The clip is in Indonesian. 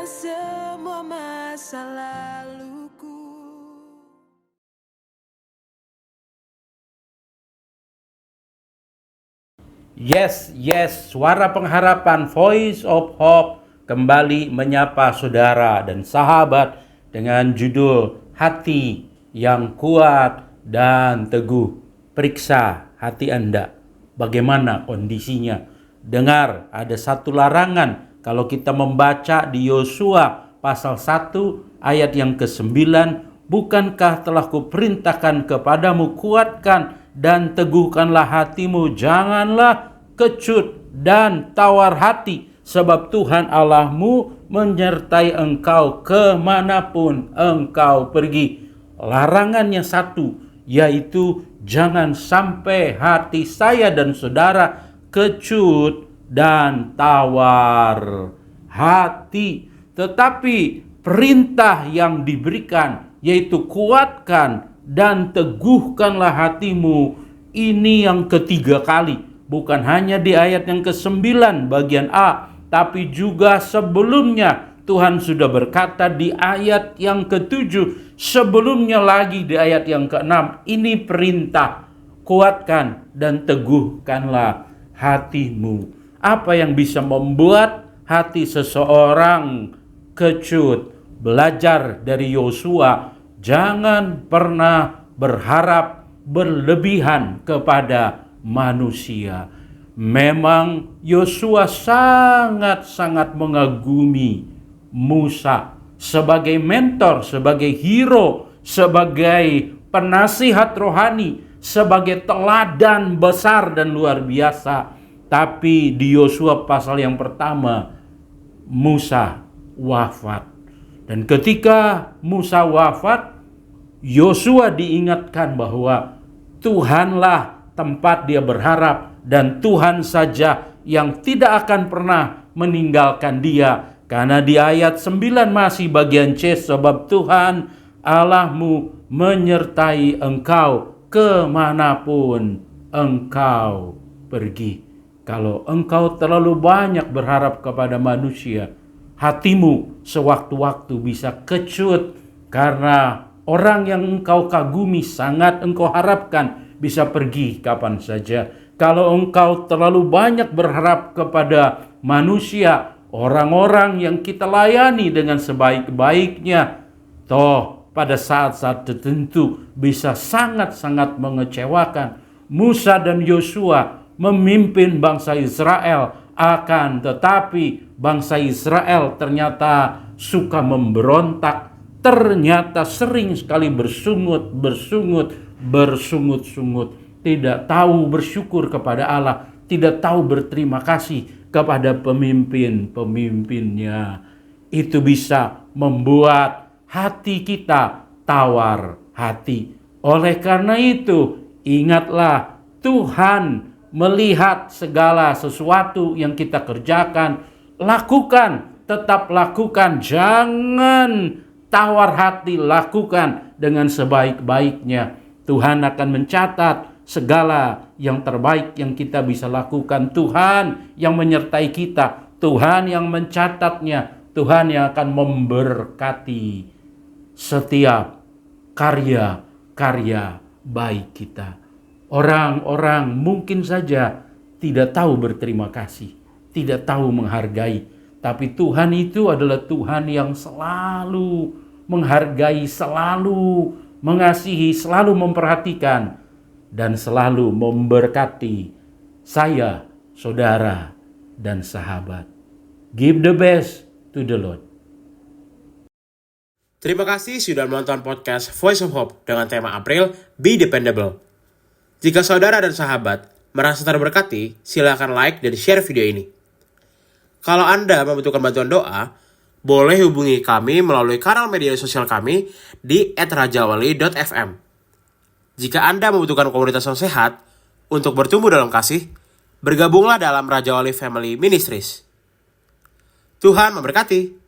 semua masa laluku. Yes, suara pengharapan Voice of Hope kembali menyapa saudara dan sahabat dengan judul Hati yang Kuat dan Teguh. Periksa hati Anda, bagaimana kondisinya. Dengar, ada satu larangan kalau kita membaca di Yosua pasal 1 ayat yang ke-9, bukankah telah kuperintahkan kepadamu, kuatkan dan teguhkanlah hatimu, janganlah kecut dan tawar hati, sebab Tuhan Allahmu menyertai engkau kemanapun engkau pergi. Larangannya satu, yaitu jangan sampai hati saya dan saudara kecut dan tawar hati. Tetapi perintah yang diberikan yaitu kuatkan dan teguhkanlah hatimu, ini yang ketiga kali. Bukan hanya di ayat yang ke-9 bagian A, tapi juga sebelumnya Tuhan sudah berkata di ayat yang ke-7, sebelumnya lagi di ayat yang ke-6. Ini perintah, kuatkan dan teguhkanlah hatimu. Apa yang bisa membuat hati seseorang kecut? Belajar dari Yosua, jangan pernah berharap berlebihan kepada manusia. Memang Yosua sangat-sangat mengagumi Musa sebagai mentor, sebagai hero, sebagai penasihat rohani, sebagai teladan besar dan luar biasa. Tapi di Yosua pasal yang pertama, Musa wafat. Dan ketika Musa wafat, Yosua diingatkan bahwa Tuhanlah tempat dia berharap, dan Tuhan saja yang tidak akan pernah meninggalkan dia. Karena di ayat 9 masih bagian C, sebab Tuhan Allahmu menyertai engkau kemanapun engkau pergi. Kalau engkau terlalu banyak berharap kepada manusia, hatimu sewaktu-waktu bisa kecut karena orang yang engkau kagumi, sangat engkau harapkan, bisa pergi kapan saja. Kalau engkau terlalu banyak berharap kepada manusia, orang-orang yang kita layani dengan sebaik-baiknya, toh pada saat-saat tertentu bisa sangat-sangat mengecewakan. Musa dan Yosua memimpin bangsa Israel, akan tetapi bangsa Israel ternyata suka memberontak, ternyata sering sekali bersungut-sungut, tidak tahu bersyukur kepada Allah, tidak tahu berterima kasih kepada pemimpin-pemimpinnya. Itu bisa membuat hati kita tawar hati. Oleh karena itu, ingatlah, Tuhan melihat segala sesuatu yang kita kerjakan. Lakukan, tetap lakukan, jangan tawar hati, lakukan dengan sebaik-baiknya. Tuhan akan mencatat segala yang terbaik yang kita bisa lakukan. Tuhan yang menyertai kita, Tuhan yang mencatatnya, Tuhan yang akan memberkati setiap karya-karya baik kita. Orang-orang mungkin saja tidak tahu berterima kasih, tidak tahu menghargai. Tapi Tuhan itu adalah Tuhan yang selalu menghargai, selalu mengasihi, selalu memperhatikan, dan selalu memberkati saya, saudara, dan sahabat. Give the best to the Lord. Terima kasih sudah menonton podcast Voice of Hope dengan tema April, Be Dependable. Jika saudara dan sahabat merasa terberkati, silakan like dan share video ini. Kalau Anda membutuhkan bantuan doa, boleh hubungi kami melalui kanal media sosial kami di @rajawali.fm. Jika Anda membutuhkan komunitas yang sehat untuk bertumbuh dalam kasih, bergabunglah dalam Raja Wali Family Ministries. Tuhan memberkati.